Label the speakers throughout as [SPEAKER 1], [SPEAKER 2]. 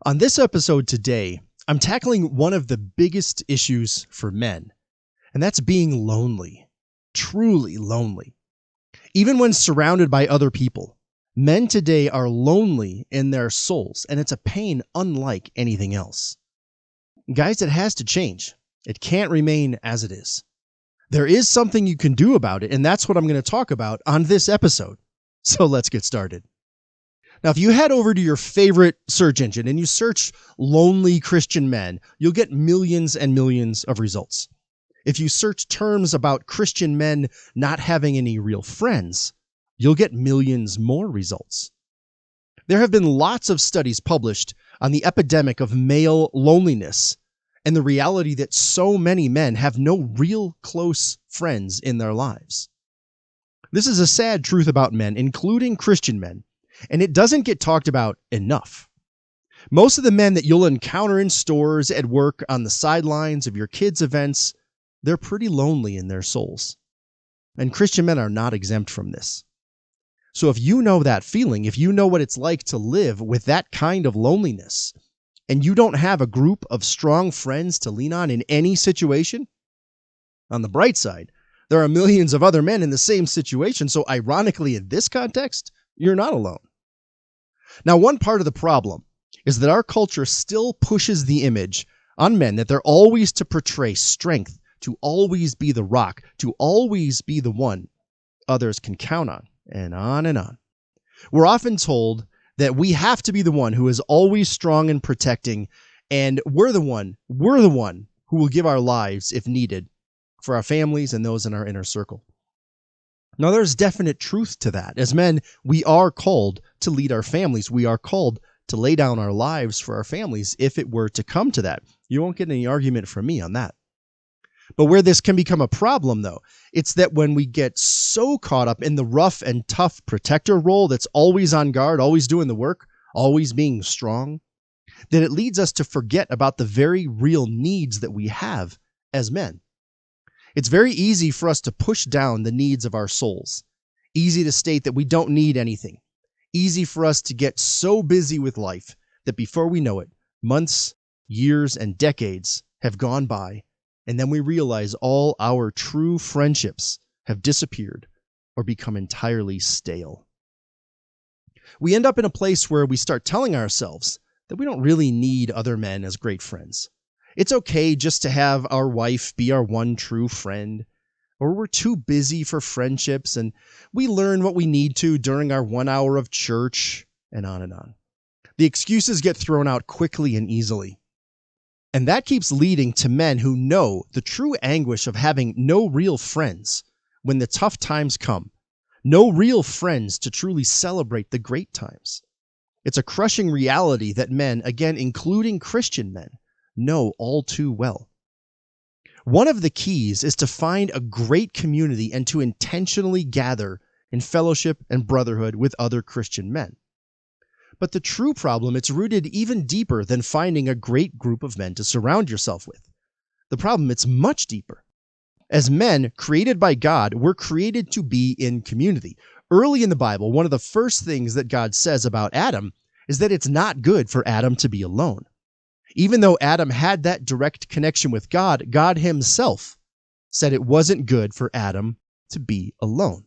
[SPEAKER 1] On this episode today, I'm tackling one of the biggest issues for men, and that's being lonely, truly lonely. Even when surrounded by other people, men today are lonely in their souls, and it's a pain unlike anything else. Guys, it has to change. It can't remain as it is. There is something you can do about it, and that's what I'm going to talk about on this episode. So let's get started. Now, if you head over to your favorite search engine and you search lonely Christian men, you'll get millions and millions of results. If you search terms about Christian men not having any real friends, you'll get millions more results. There have been lots of studies published on the epidemic of male loneliness and the reality that so many men have no real close friends in their lives. This is a sad truth about men, including Christian men, and it doesn't get talked about enough. Most of the men that you'll encounter in stores, at work, on the sidelines of your kids' events, they're pretty lonely in their souls. And Christian men are not exempt from this. So if you know that feeling, if you know what it's like to live with that kind of loneliness, and you don't have a group of strong friends to lean on in any situation, on the bright side, there are millions of other men in the same situation. So ironically, in this context, you're not alone. Now, one part of the problem is that our culture still pushes the image on men that they're always to portray strength, to always be the rock, to always be the one others can count on, and on and on. We're often told that we have to be the one who is always strong and protecting, and we're the one who will give our lives if needed for our families and those in our inner circle. Now, there's definite truth to that. As men, we are called to lead our families. We are called to lay down our lives for our families if it were to come to that. You won't get any argument from me on that. But where this can become a problem, though, it's that when we get so caught up in the rough and tough protector role that's always on guard, always doing the work, always being strong, that it leads us to forget about the very real needs that we have as men. It's very easy for us to push down the needs of our souls. Easy to state that we don't need anything. Easy for us to get so busy with life that before we know it, months, years, and decades have gone by, and then we realize all our true friendships have disappeared or become entirely stale. We end up in a place where we start telling ourselves that we don't really need other men as great friends. It's okay just to have our wife be our one true friend, or we're too busy for friendships and we learn what we need to during our 1 hour of church, and on and on. The excuses get thrown out quickly and easily. And that keeps leading to men who know the true anguish of having no real friends when the tough times come, no real friends to truly celebrate the great times. It's a crushing reality that men, again, including Christian men, know all too well. One of the keys is to find a great community and to intentionally gather in fellowship and brotherhood with other Christian men. But the true problem, it's rooted even deeper than finding a great group of men to surround yourself with. The problem, it's much deeper. As men created by God, we're created to be in community. Early in the Bible, one of the first things that God says about Adam is that it's not good for Adam to be alone. Even though Adam had that direct connection with God, God himself said it wasn't good for Adam to be alone.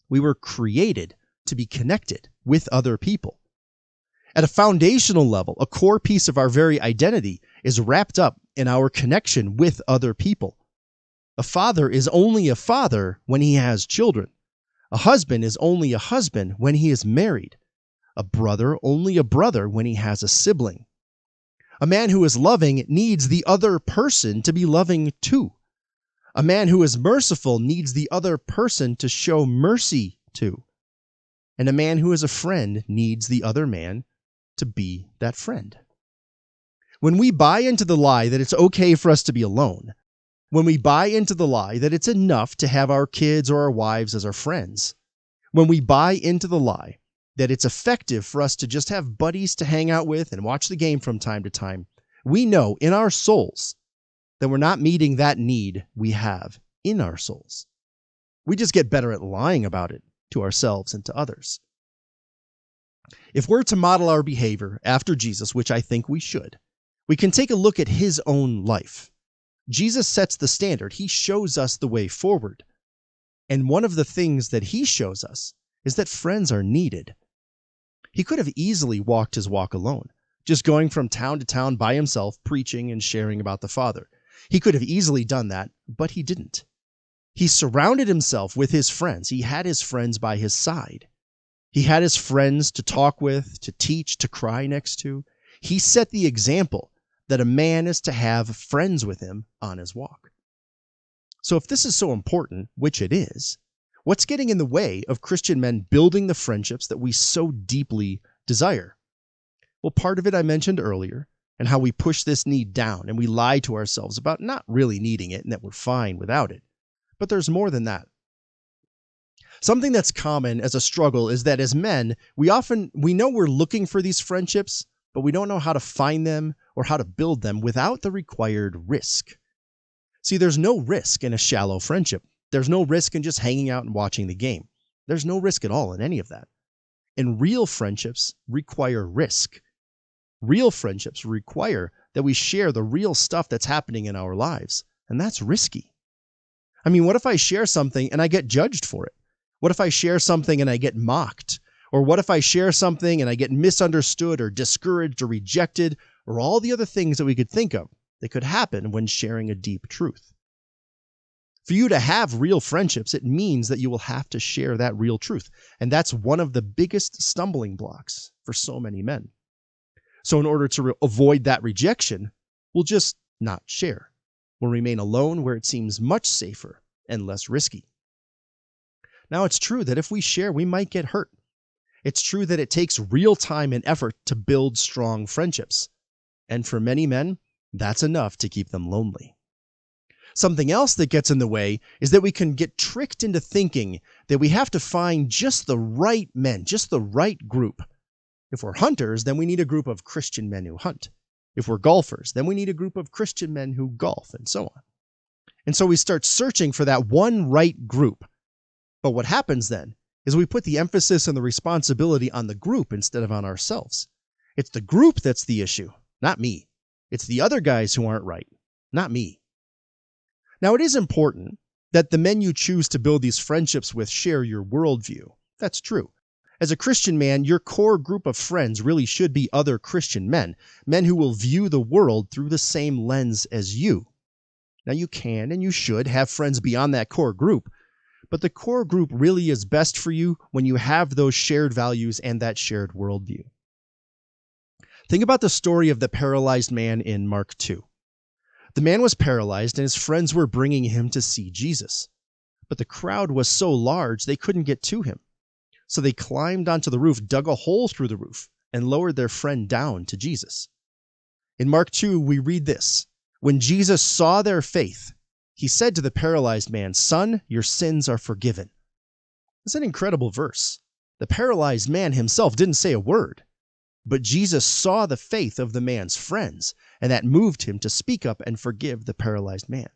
[SPEAKER 1] We were created to be connected with other people. At a foundational level, a core piece of our very identity is wrapped up in our connection with other people. A father is only a father when he has children. A husband is only a husband when he is married. A brother only a brother when he has a sibling. A man who is loving needs the other person to be loving too. A man who is merciful needs the other person to show mercy to. And a man who is a friend needs the other man to be that friend. When we buy into the lie that it's okay for us to be alone, when we buy into the lie that it's enough to have our kids or our wives as our friends, when we buy into the lie that it's effective for us to just have buddies to hang out with and watch the game from time to time, we know in our souls that we're not meeting that need we have in our souls. We just get better at lying about it to ourselves and to others. If we're to model our behavior after Jesus, which I think we should, we can take a look at his own life. Jesus sets the standard. He shows us the way forward. And one of the things that he shows us is that friends are needed. He could have easily walked his walk alone, just going from town to town by himself, preaching and sharing about the Father. He could have easily done that, but he didn't. He surrounded himself with his friends. He had his friends by his side. He had his friends to talk with, to teach, to cry next to. He set the example that a man is to have friends with him on his walk. So if this is so important, which it is, what's getting in the way of Christian men building the friendships that we so deeply desire? Well, part of it I mentioned earlier, and how we push this need down and we lie to ourselves about not really needing it and that we're fine without it. But there's more than that. Something that's common as a struggle is that as men, we know we're looking for these friendships, but we don't know how to find them or how to build them without the required risk. See, there's no risk in a shallow friendship. There's no risk in just hanging out and watching the game. There's no risk at all in any of that. And real friendships require risk. Real friendships require that we share the real stuff that's happening in our lives, and that's risky. I mean, what if I share something and I get judged for it? What if I share something and I get mocked? Or what if I share something and I get misunderstood or discouraged or rejected, or all the other things that we could think of that could happen when sharing a deep truth? For you to have real friendships, it means that you will have to share that real truth. And that's one of the biggest stumbling blocks for so many men. So in order to avoid that rejection, we'll just not share. We'll remain alone where it seems much safer and less risky. Now, it's true that if we share, we might get hurt. It's true that it takes real time and effort to build strong friendships. And for many men, that's enough to keep them lonely. Something else that gets in the way is that we can get tricked into thinking that we have to find just the right men, just the right group. If we're hunters, then we need a group of Christian men who hunt. If we're golfers, then we need a group of Christian men who golf, and so on. And so we start searching for that one right group. But what happens then is we put the emphasis and the responsibility on the group instead of on ourselves. It's the group that's the issue, not me. It's the other guys who aren't right, not me. Now, it is important that the men you choose to build these friendships with share your worldview. That's true. As a Christian man, your core group of friends really should be other Christian men, men who will view the world through the same lens as you. Now, you can and you should have friends beyond that core group, but the core group really is best for you when you have those shared values and that shared worldview. Think about the story of the paralyzed man in Mark 2. The man was paralyzed and his friends were bringing him to see Jesus. But the crowd was so large they couldn't get to him. So they climbed onto the roof, dug a hole through the roof, and lowered their friend down to Jesus. In Mark 2, we read this. When Jesus saw their faith, he said to the paralyzed man, "Son, your sins are forgiven." It's an incredible verse. The paralyzed man himself didn't say a word, but Jesus saw the faith of the man's friends, and that moved him to speak up and forgive the paralyzed man.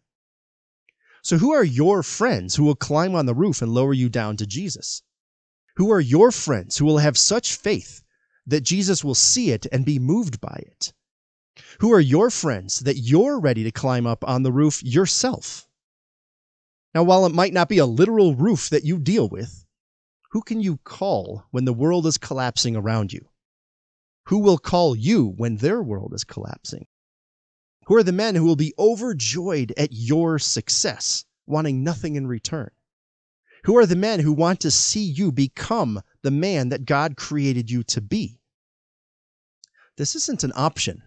[SPEAKER 1] So who are your friends who will climb on the roof and lower you down to Jesus? Who are your friends who will have such faith that Jesus will see it and be moved by it? Who are your friends that you're ready to climb up on the roof yourself? Now, while it might not be a literal roof that you deal with, who can you call when the world is collapsing around you? Who will call you when their world is collapsing? Who are the men who will be overjoyed at your success, wanting nothing in return? Who are the men who want to see you become the man that God created you to be? This isn't an option.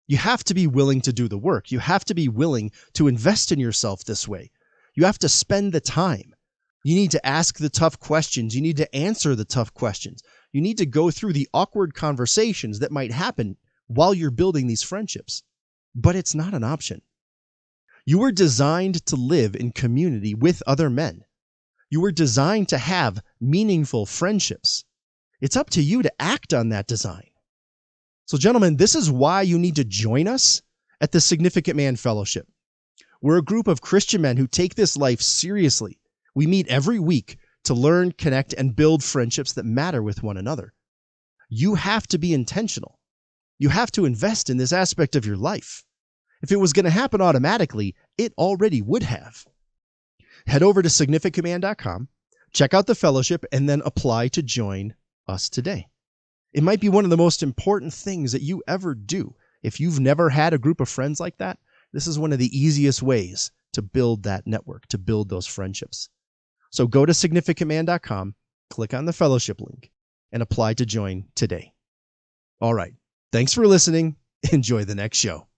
[SPEAKER 1] You have to be willing to do the work. You have to be willing to invest in yourself this way. You have to spend the time. You need to ask the tough questions. You need to answer the tough questions. You need to go through the awkward conversations that might happen while you're building these friendships. But it's not an option. You were designed to live in community with other men. You were designed to have meaningful friendships. It's up to you to act on that design. So, gentlemen, this is why you need to join us at the Significant Man Fellowship. We're a group of Christian men who take this life seriously. We meet every week to learn, connect, and build friendships that matter with one another. you have to be intentional. You have to invest in this aspect of your life. If it was going to happen automatically, it already would have. Head over to significantman.com, check out the fellowship, and then apply to join us today. It might be one of the most important things that you ever do. If you've never had a group of friends like that, this is one of the easiest ways to build that network, to build those friendships. So go to significantman.com, click on the fellowship link, and apply to join today. All right. Thanks for listening. Enjoy the next show.